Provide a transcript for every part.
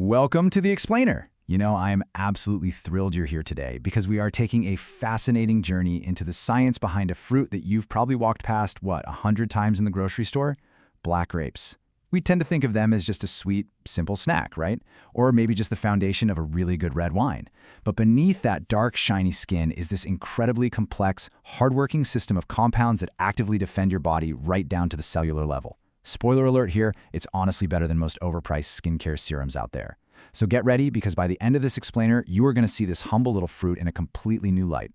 Welcome to The Explainer. I am absolutely thrilled you're here today because we are taking a fascinating journey into the science behind a fruit that you've probably walked past, 100 times in the grocery store? Black grapes. We tend to think of them as just a sweet, simple snack, right? Or maybe just the foundation of a really good red wine. But beneath that dark, shiny skin is this incredibly complex, hardworking system of compounds that actively defend your body right down to the cellular level. Spoiler alert here, it's honestly better than most overpriced skincare serums out there. So get ready, because by the end of this explainer, you are going to see this humble little fruit in a completely new light.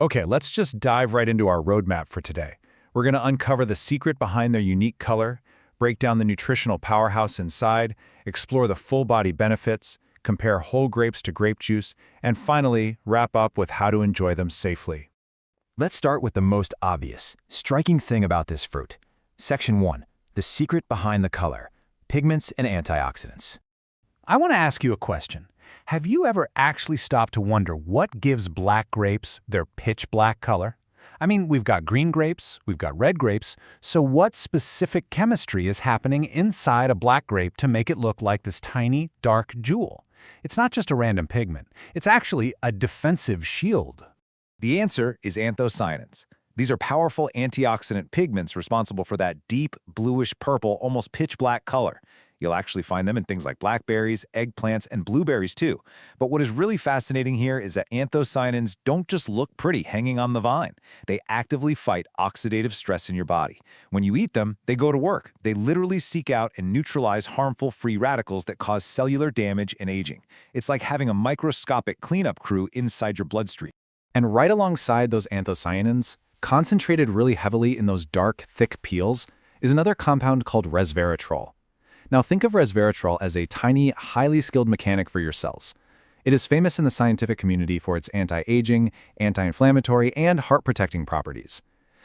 Okay, let's just dive right into our roadmap for today. We're going to uncover the secret behind their unique color, break down the nutritional powerhouse inside, explore the full-body benefits, compare whole grapes to grape juice, and finally, wrap up with how to enjoy them safely. Let's start with the most obvious, striking thing about this fruit. Section 1. The secret behind the color, pigments and antioxidants. I want to ask you a question. Have you ever actually stopped to wonder what gives black grapes their pitch black color? I mean, we've got green grapes, we've got red grapes, so what specific chemistry is happening inside a black grape to make it look like this tiny, dark jewel? It's not just a random pigment, it's actually a defensive shield. The answer is anthocyanins. These are powerful antioxidant pigments responsible for that deep, bluish-purple, almost pitch-black color. You'll actually find them in things like blackberries, eggplants, and blueberries too. But what is really fascinating here is that anthocyanins don't just look pretty hanging on the vine. They actively fight oxidative stress in your body. When you eat them, they go to work. They literally seek out and neutralize harmful free radicals that cause cellular damage and aging. It's like having a microscopic cleanup crew inside your bloodstream. And right alongside those anthocyanins, concentrated really heavily in those dark, thick peels, is another compound called resveratrol. Now think of resveratrol as a tiny, highly skilled mechanic for your cells. It is famous in the scientific community for its anti-aging, anti-inflammatory, and heart-protecting properties.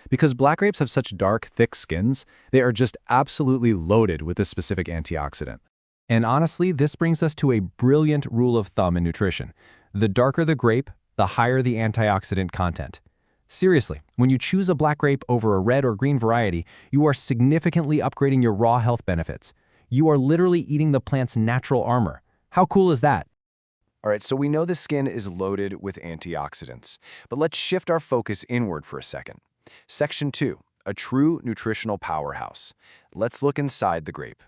Because black grapes have such dark, thick skins, they are just absolutely loaded with this specific antioxidant. And honestly, this brings us to a brilliant rule of thumb in nutrition. The darker the grape, the higher the antioxidant content. Seriously, when you choose a black grape over a red or green variety, you are significantly upgrading your raw health benefits. You are literally eating the plant's natural armor. How cool is that? All right, so we know the skin is loaded with antioxidants, but let's shift our focus inward for a second. Section 2, a true nutritional powerhouse. Let's look inside the grape.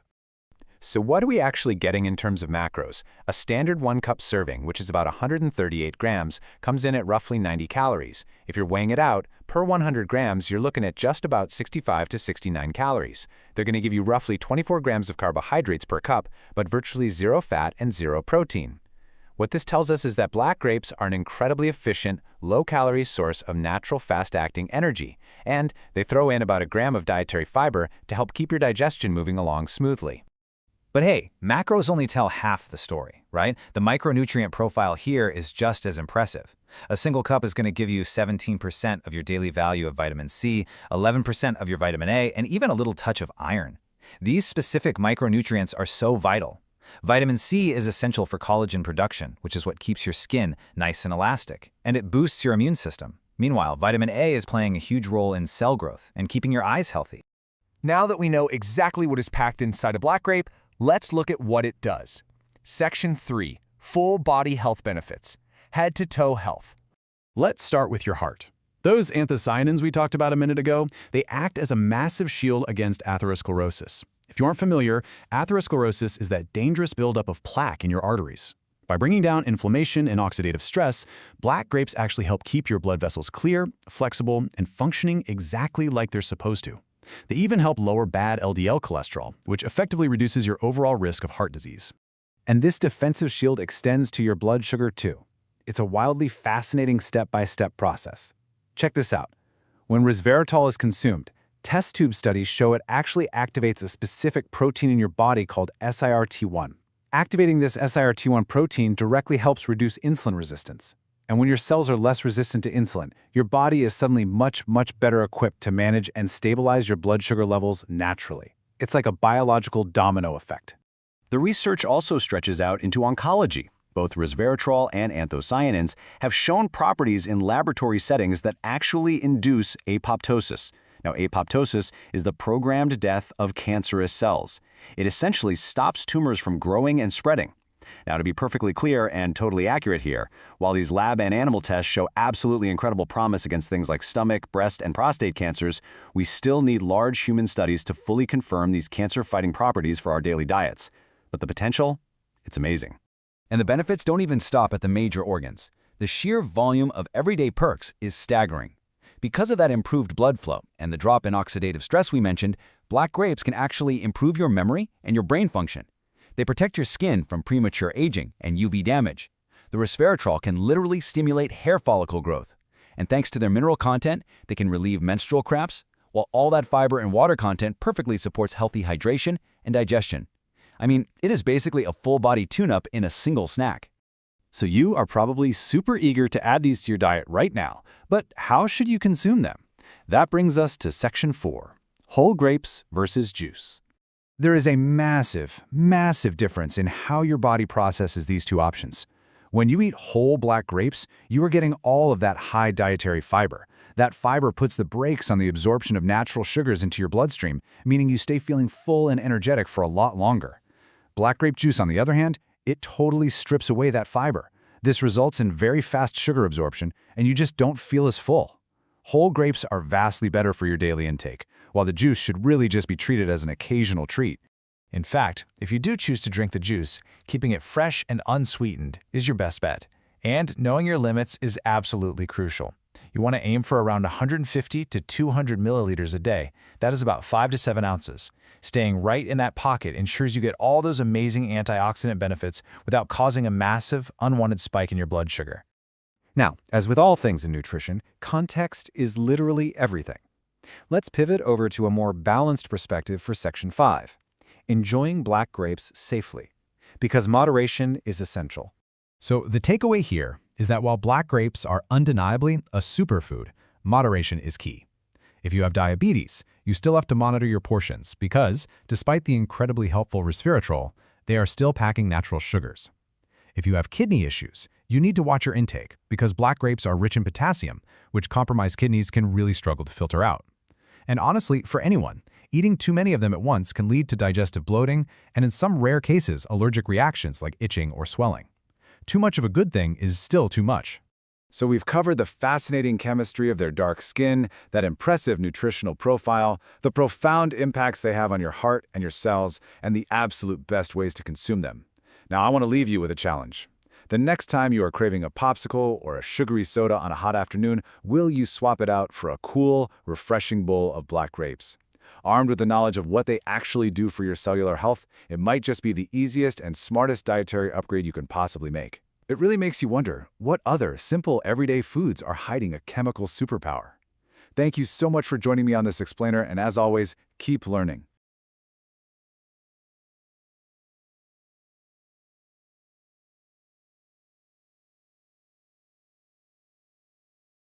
So what are we actually getting in terms of macros? A standard 1-cup serving, which is about 138 grams, comes in at roughly 90 calories. If you're weighing it out, per 100 grams, you're looking at just about 65 to 69 calories. They're going to give you roughly 24 grams of carbohydrates per cup, but virtually 0 fat and 0 protein. What this tells us is that black grapes are an incredibly efficient, low-calorie source of natural fast-acting energy, and they throw in about a gram of dietary fiber to help keep your digestion moving along smoothly. But hey, macros only tell half the story, right? The micronutrient profile here is just as impressive. A single cup is going to give you 17% of your daily value of vitamin C, 11% of your vitamin A, and even a little touch of iron. These specific micronutrients are so vital. Vitamin C is essential for collagen production, which is what keeps your skin nice and elastic, and it boosts your immune system. Meanwhile, vitamin A is playing a huge role in cell growth and keeping your eyes healthy. Now that we know exactly what is packed inside a black grape, let's look at what it does. Section 3. Full body health benefits. Head-to-toe health. Let's start with your heart. Those anthocyanins we talked about a minute ago, they act as a massive shield against atherosclerosis. If you aren't familiar, atherosclerosis is that dangerous buildup of plaque in your arteries. By bringing down inflammation and oxidative stress, black grapes actually help keep your blood vessels clear, flexible, and functioning exactly like they're supposed to. They even help lower bad LDL cholesterol, which effectively reduces your overall risk of heart disease. And this defensive shield extends to your blood sugar too. It's a wildly fascinating step-by-step process. Check this out. When resveratrol is consumed, test tube studies show it actually activates a specific protein in your body called SIRT1. Activating this SIRT1 protein directly helps reduce insulin resistance. And when your cells are less resistant to insulin, your body is suddenly much better equipped to manage and stabilize your blood sugar levels naturally. It's like a biological domino effect. The research also stretches out into oncology. Both resveratrol and anthocyanins have shown properties in laboratory settings that actually induce apoptosis. Now, apoptosis is the programmed death of cancerous cells. It essentially stops tumors from growing and spreading. Now, to be perfectly clear and totally accurate here, while these lab and animal tests show absolutely incredible promise against things like stomach, breast, and prostate cancers, we still need large human studies to fully confirm these cancer-fighting properties for our daily diets. But the potential? It's amazing. And the benefits don't even stop at the major organs. The sheer volume of everyday perks is staggering. Because of that improved blood flow and the drop in oxidative stress we mentioned, black grapes can actually improve your memory and your brain function. They protect your skin from premature aging and UV damage. The resveratrol can literally stimulate hair follicle growth. And thanks to their mineral content, they can relieve menstrual cramps, while all that fiber and water content perfectly supports healthy hydration and digestion. I mean, it is basically a full-body tune-up in a single snack. So you are probably super eager to add these to your diet right now, but how should you consume them? That brings us to Section 4, whole grapes versus juice. There is a massive, massive difference in how your body processes these two options. When you eat whole black grapes, you are getting all of that high dietary fiber. That fiber puts the brakes on the absorption of natural sugars into your bloodstream, meaning you stay feeling full and energetic for a lot longer. Black grape juice, on the other hand, it totally strips away that fiber. This results in very fast sugar absorption, and you just don't feel as full. Whole grapes are vastly better for your daily intake, while the juice should really just be treated as an occasional treat. In fact, if you do choose to drink the juice, keeping it fresh and unsweetened is your best bet. And knowing your limits is absolutely crucial. You want to aim for around 150 to 200 milliliters a day. That is about 5 to 7 ounces. Staying right in that pocket ensures you get all those amazing antioxidant benefits without causing a massive, unwanted spike in your blood sugar. Now, as with all things in nutrition, context is literally everything. Let's pivot over to a more balanced perspective for Section 5, enjoying black grapes safely, because moderation is essential. So the takeaway here is that while black grapes are undeniably a superfood, moderation is key. If you have diabetes, you still have to monitor your portions because, despite the incredibly helpful resveratrol, they are still packing natural sugars. If you have kidney issues, you need to watch your intake because black grapes are rich in potassium, which compromised kidneys can really struggle to filter out. And honestly, for anyone, eating too many of them at once can lead to digestive bloating and, in some rare cases, allergic reactions like itching or swelling. Too much of a good thing is still too much. So we've covered the fascinating chemistry of their dark skin, that impressive nutritional profile, the profound impacts they have on your heart and your cells, and the absolute best ways to consume them. Now I want to leave you with a challenge. The next time you are craving a popsicle or a sugary soda on a hot afternoon, will you swap it out for a cool, refreshing bowl of black grapes? Armed with the knowledge of what they actually do for your cellular health, it might just be the easiest and smartest dietary upgrade you can possibly make. It really makes you wonder, what other simple everyday foods are hiding a chemical superpower? Thank you so much for joining me on this explainer, and as always, keep learning.